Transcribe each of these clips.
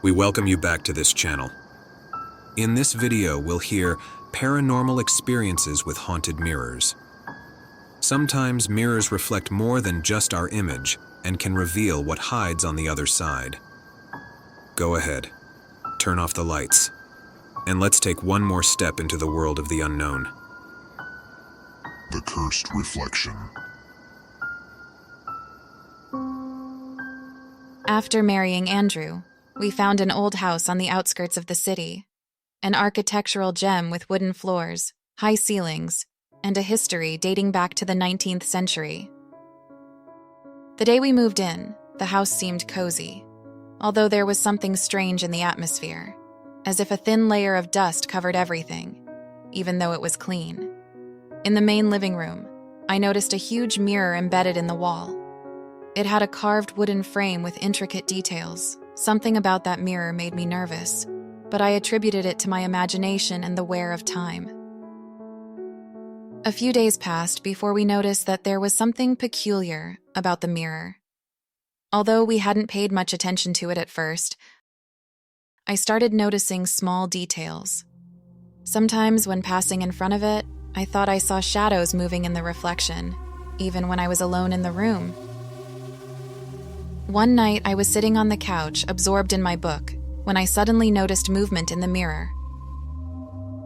We welcome you back to this channel. In this video, we'll hear paranormal experiences with haunted mirrors. Sometimes mirrors reflect more than just our image and can reveal what hides on the other side. Go ahead, turn off the lights, and let's take one more step into the world of the unknown. The Cursed Reflection. After marrying Andrew, we found an old house on the outskirts of the city, an architectural gem with wooden floors, high ceilings, and a history dating back to the 19th century. The day we moved in, the house seemed cozy, although there was something strange in the atmosphere, as if a thin layer of dust covered everything, even though it was clean. In the main living room, I noticed a huge mirror embedded in the wall. It had a carved wooden frame with intricate details. Something about that mirror made me nervous, but I attributed it to my imagination and the wear of time. A few days passed before we noticed that there was something peculiar about the mirror. Although we hadn't paid much attention to it at first, I started noticing small details. Sometimes when passing in front of it, I thought I saw shadows moving in the reflection, even when I was alone in the room. One night, I was sitting on the couch, absorbed in my book, when I suddenly noticed movement in the mirror.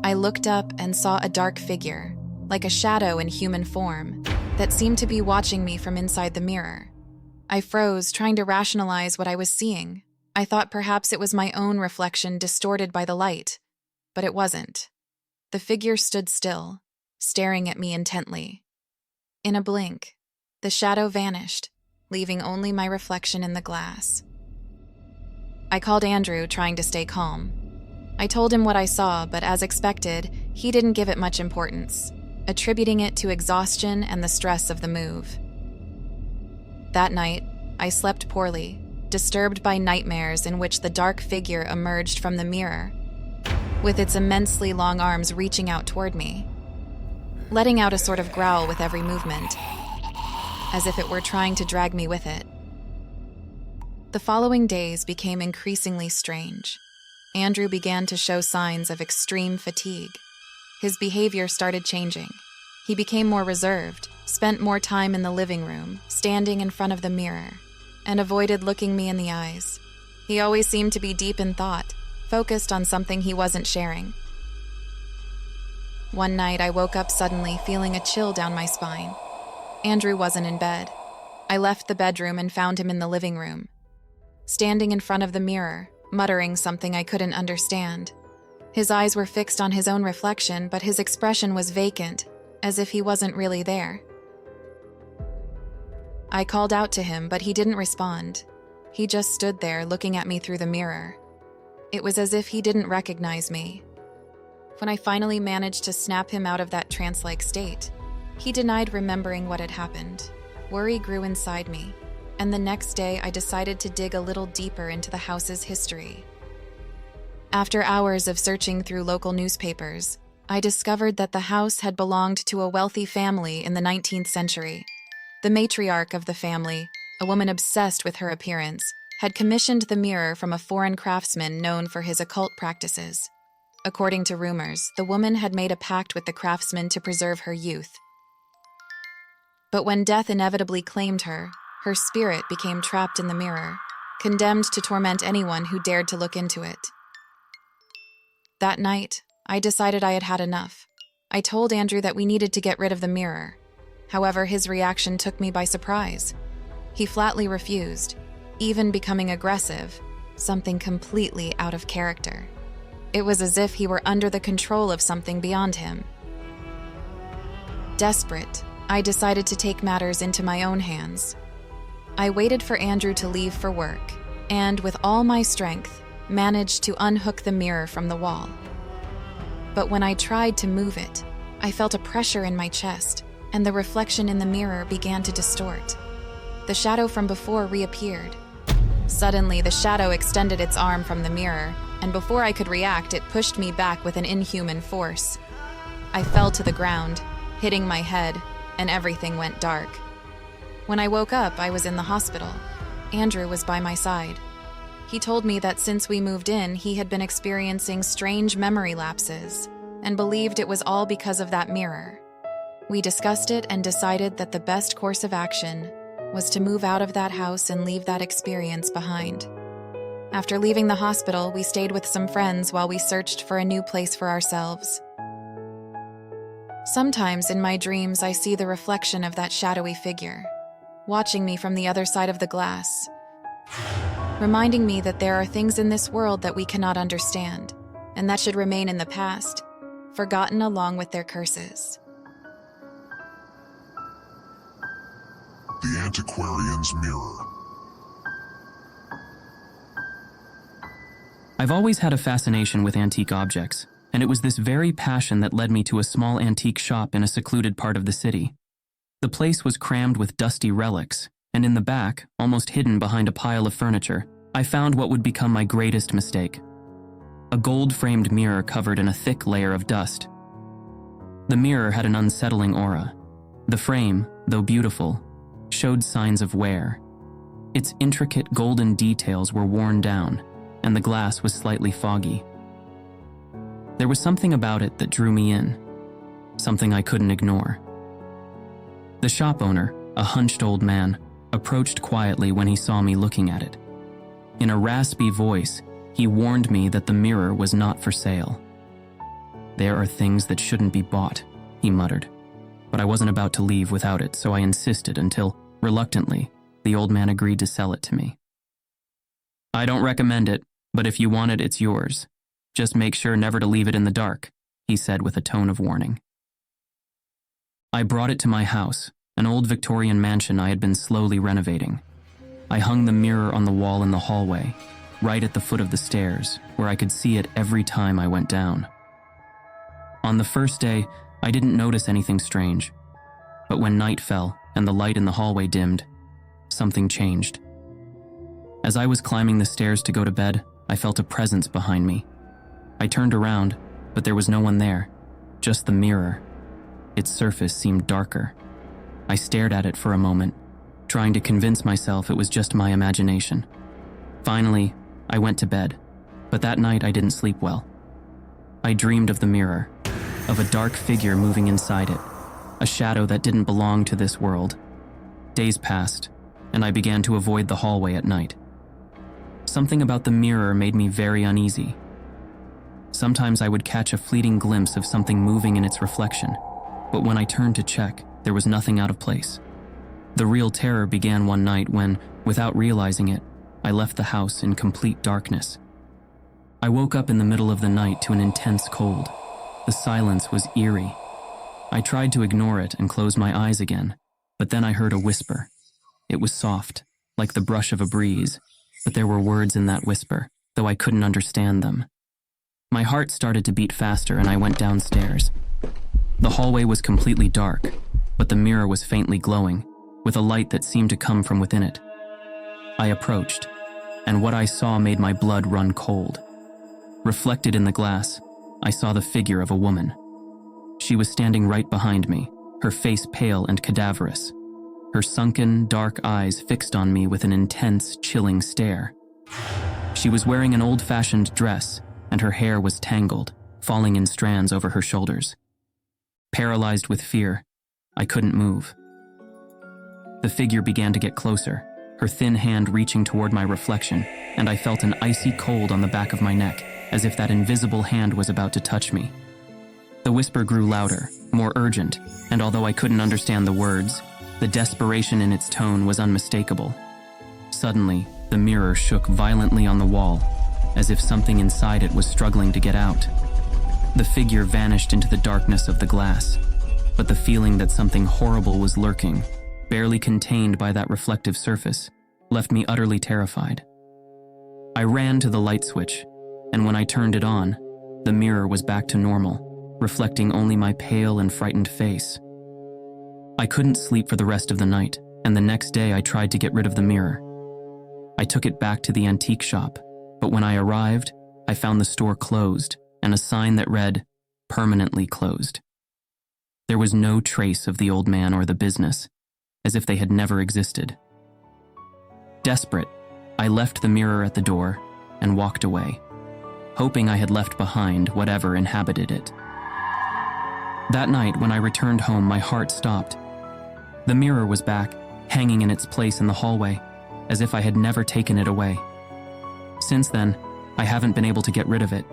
I looked up and saw a dark figure, like a shadow in human form, that seemed to be watching me from inside the mirror. I froze, trying to rationalize what I was seeing. I thought perhaps it was my own reflection distorted by the light, but it wasn't. The figure stood still, staring at me intently. In a blink, the shadow vanished, leaving only my reflection in the glass. I called Andrew, trying to stay calm. I told him what I saw, but as expected, he didn't give it much importance, attributing it to exhaustion and the stress of the move. That night, I slept poorly, disturbed by nightmares in which the dark figure emerged from the mirror, with its immensely long arms reaching out toward me, letting out a sort of growl with every movement, as if it were trying to drag me with it. The following days became increasingly strange. Andrew began to show signs of extreme fatigue. His behavior started changing. He became more reserved, spent more time in the living room, standing in front of the mirror, and avoided looking me in the eyes. He always seemed to be deep in thought, focused on something he wasn't sharing. One night, I woke up suddenly, feeling a chill down my spine. Andrew wasn't in bed. I left the bedroom and found him in the living room, standing in front of the mirror, muttering something I couldn't understand. His eyes were fixed on his own reflection, but his expression was vacant, as if he wasn't really there. I called out to him, but he didn't respond. He just stood there, looking at me through the mirror. It was as if he didn't recognize me. When I finally managed to snap him out of that trance-like state, he denied remembering what had happened. Worry grew inside me, and the next day I decided to dig a little deeper into the house's history. After hours of searching through local newspapers, I discovered that the house had belonged to a wealthy family in the 19th century. The matriarch of the family, a woman obsessed with her appearance, had commissioned the mirror from a foreign craftsman known for his occult practices. According to rumors, the woman had made a pact with the craftsman to preserve her youth. But when death inevitably claimed her, her spirit became trapped in the mirror, condemned to torment anyone who dared to look into it. That night, I decided I had had enough. I told Andrew that we needed to get rid of the mirror. However, his reaction took me by surprise. He flatly refused, even becoming aggressive, something completely out of character. It was as if he were under the control of something beyond him. Desperate, I decided to take matters into my own hands. I waited for Andrew to leave for work, and with all my strength, managed to unhook the mirror from the wall. But when I tried to move it, I felt a pressure in my chest, and the reflection in the mirror began to distort. The shadow from before reappeared. Suddenly, the shadow extended its arm from the mirror, and before I could react, it pushed me back with an inhuman force. I fell to the ground, hitting my head, and everything went dark. When I woke up, I was in the hospital. Andrew was by my side. He told me that since we moved in, he had been experiencing strange memory lapses and believed it was all because of that mirror. We discussed it and decided that the best course of action was to move out of that house and leave that experience behind. After leaving the hospital, we stayed with some friends while we searched for a new place for ourselves. Sometimes in my dreams, I see the reflection of that shadowy figure, watching me from the other side of the glass, reminding me that there are things in this world that we cannot understand, and that should remain in the past, forgotten along with their curses. The Antiquarian's Mirror. I've always had a fascination with antique objects, and it was this very passion that led me to a small antique shop in a secluded part of the city. The place was crammed with dusty relics, and in the back, almost hidden behind a pile of furniture, I found what would become my greatest mistake: a gold-framed mirror covered in a thick layer of dust. The mirror had an unsettling aura. The frame, though beautiful, showed signs of wear. Its intricate golden details were worn down, and the glass was slightly foggy. There was something about it that drew me in, something I couldn't ignore. The shop owner, a hunched old man, approached quietly when he saw me looking at it. In a raspy voice, he warned me that the mirror was not for sale. "There are things that shouldn't be bought," he muttered. But I wasn't about to leave without it, so I insisted until, reluctantly, the old man agreed to sell it to me. "I don't recommend it, but if you want it, it's yours. Just make sure never to leave it in the dark," he said with a tone of warning. I brought it to my house, an old Victorian mansion I had been slowly renovating. I hung the mirror on the wall in the hallway, right at the foot of the stairs, where I could see it every time I went down. On the first day, I didn't notice anything strange, but when night fell and the light in the hallway dimmed, something changed. As I was climbing the stairs to go to bed, I felt a presence behind me. I turned around, but there was no one there, just the mirror. Its surface seemed darker. I stared at it for a moment, trying to convince myself it was just my imagination. Finally, I went to bed, but that night I didn't sleep well. I dreamed of the mirror, of a dark figure moving inside it, a shadow that didn't belong to this world. Days passed, and I began to avoid the hallway at night. Something about the mirror made me very uneasy. Sometimes I would catch a fleeting glimpse of something moving in its reflection, but when I turned to check, there was nothing out of place. The real terror began one night when, without realizing it, I left the house in complete darkness. I woke up in the middle of the night to an intense cold. The silence was eerie. I tried to ignore it and close my eyes again, but then I heard a whisper. It was soft, like the brush of a breeze, but there were words in that whisper, though I couldn't understand them. My heart started to beat faster and I went downstairs. The hallway was completely dark, but the mirror was faintly glowing, with a light that seemed to come from within it. I approached, and what I saw made my blood run cold. Reflected in the glass, I saw the figure of a woman. She was standing right behind me, her face pale and cadaverous, her sunken, dark eyes fixed on me with an intense, chilling stare. She was wearing an old-fashioned dress, and her hair was tangled, falling in strands over her shoulders. Paralyzed with fear, I couldn't move. The figure began to get closer, her thin hand reaching toward my reflection, and I felt an icy cold on the back of my neck, as if that invisible hand was about to touch me. The whisper grew louder, more urgent, and although I couldn't understand the words, the desperation in its tone was unmistakable. Suddenly, the mirror shook violently on the wall, as if something inside it was struggling to get out. The figure vanished into the darkness of the glass, but the feeling that something horrible was lurking, barely contained by that reflective surface, left me utterly terrified. I ran to the light switch, and when I turned it on, the mirror was back to normal, reflecting only my pale and frightened face. I couldn't sleep for the rest of the night, and the next day I tried to get rid of the mirror. I took it back to the antique shop, but when I arrived, I found the store closed and a sign that read, "Permanently closed." There was no trace of the old man or the business, as if they had never existed. Desperate, I left the mirror at the door and walked away, hoping I had left behind whatever inhabited it. That night, when I returned home, my heart stopped. The mirror was back, hanging in its place in the hallway, as if I had never taken it away. Since then, I haven't been able to get rid of it.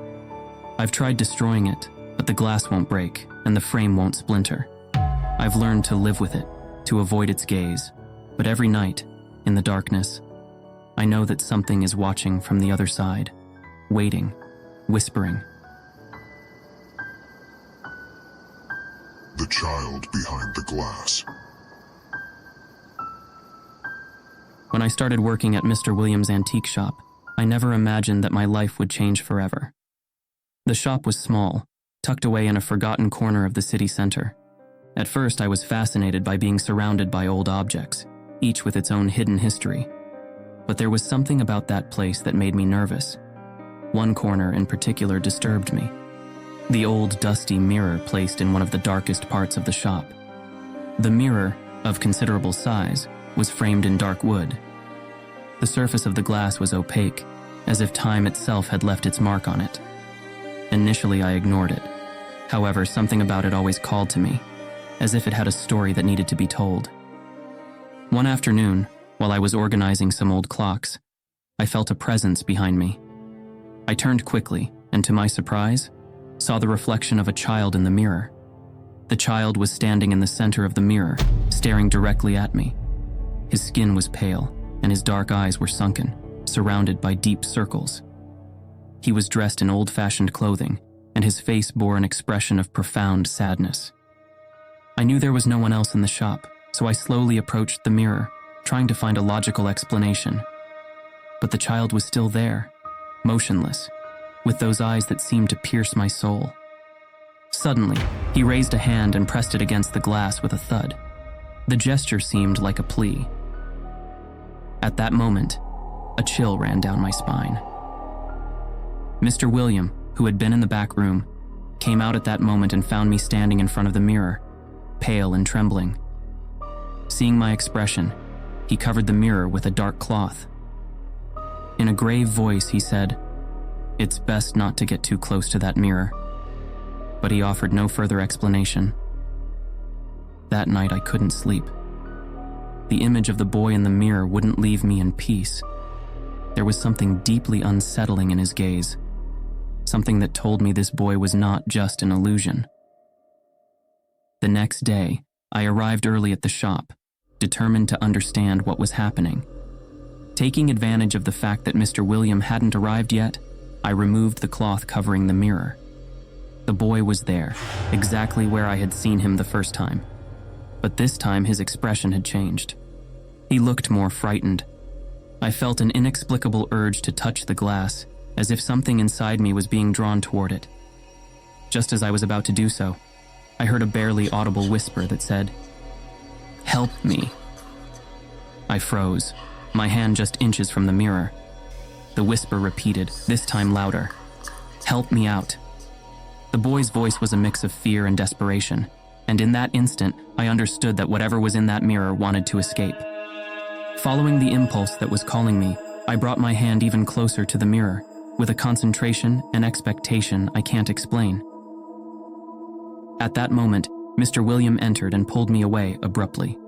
I've tried destroying it, but the glass won't break and the frame won't splinter. I've learned to live with it, to avoid its gaze, but every night, in the darkness, I know that something is watching from the other side, waiting, whispering. The child behind the glass. When I started working at Mr. Williams' antique shop, I never imagined that my life would change forever. The shop was small, tucked away in a forgotten corner of the city center. At first, I was fascinated by being surrounded by old objects, each with its own hidden history. But there was something about that place that made me nervous. One corner in particular disturbed me. The old, dusty mirror placed in one of the darkest parts of the shop. The mirror, of considerable size, was framed in dark wood. The surface of the glass was opaque, as if time itself had left its mark on it. Initially, I ignored it. However, something about it always called to me, as if it had a story that needed to be told. One afternoon, while I was organizing some old clocks, I felt a presence behind me. I turned quickly, and to my surprise, saw the reflection of a child in the mirror. The child was standing in the center of the mirror, staring directly at me. His skin was pale, and his dark eyes were sunken, surrounded by deep circles. He was dressed in old-fashioned clothing, and his face bore an expression of profound sadness. I knew there was no one else in the shop, so I slowly approached the mirror, trying to find a logical explanation. But the child was still there, motionless, with those eyes that seemed to pierce my soul. Suddenly, he raised a hand and pressed it against the glass with a thud. The gesture seemed like a plea. At that moment, a chill ran down my spine. Mr. William, who had been in the back room, came out at that moment and found me standing in front of the mirror, pale and trembling. Seeing my expression, he covered the mirror with a dark cloth. In a grave voice, he said, "It's best not to get too close to that mirror." But he offered no further explanation. That night, I couldn't sleep. The image of the boy in the mirror wouldn't leave me in peace. There was something deeply unsettling in his gaze, something that told me this boy was not just an illusion. The next day, I arrived early at the shop, determined to understand what was happening. Taking advantage of the fact that Mr. William hadn't arrived yet, I removed the cloth covering the mirror. The boy was there, exactly where I had seen him the first time. But this time his expression had changed. He looked more frightened. I felt an inexplicable urge to touch the glass, as if something inside me was being drawn toward it. Just as I was about to do so, I heard a barely audible whisper that said, "Help me." I froze, my hand just inches from the mirror. The whisper repeated, this time louder, "Help me out." The boy's voice was a mix of fear and desperation, and in that instant, I understood that whatever was in that mirror wanted to escape. Following the impulse that was calling me, I brought my hand even closer to the mirror, with a concentration and expectation I can't explain. At that moment, Mr. William entered and pulled me away abruptly.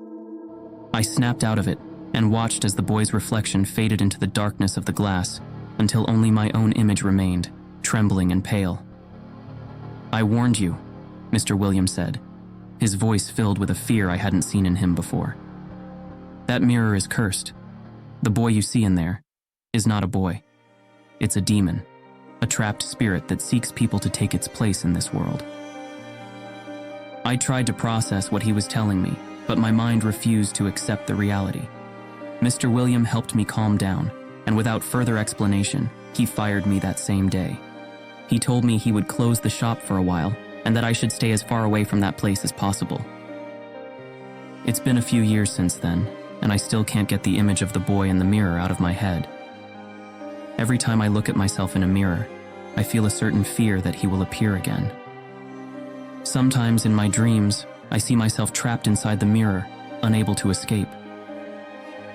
I snapped out of it and watched as the boy's reflection faded into the darkness of the glass until only my own image remained, trembling and pale. "I warned you," Mr. William said, his voice filled with a fear I hadn't seen in him before. "That mirror is cursed. The boy you see in there is not a boy. It's a demon, a trapped spirit that seeks people to take its place in this world." I tried to process what he was telling me, but my mind refused to accept the reality. Mr. William helped me calm down, and without further explanation, he fired me that same day. He told me he would close the shop for a while, and that I should stay as far away from that place as possible. It's been a few years since then, and I still can't get the image of the boy in the mirror out of my head. Every time I look at myself in a mirror, I feel a certain fear that he will appear again. Sometimes in my dreams, I see myself trapped inside the mirror, unable to escape.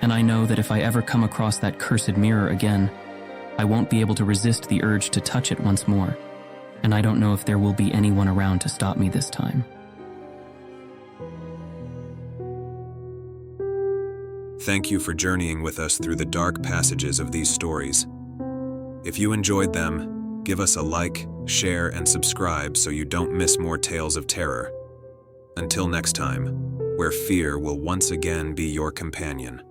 and I know that if I ever come across that cursed mirror again, I won't be able to resist the urge to touch it once more, and I don't know if there will be anyone around to stop me this time. Thank you for journeying with us through the dark passages of these stories. If you enjoyed them, give us a like, share, and subscribe so you don't miss more tales of terror. Until next time, where fear will once again be your companion.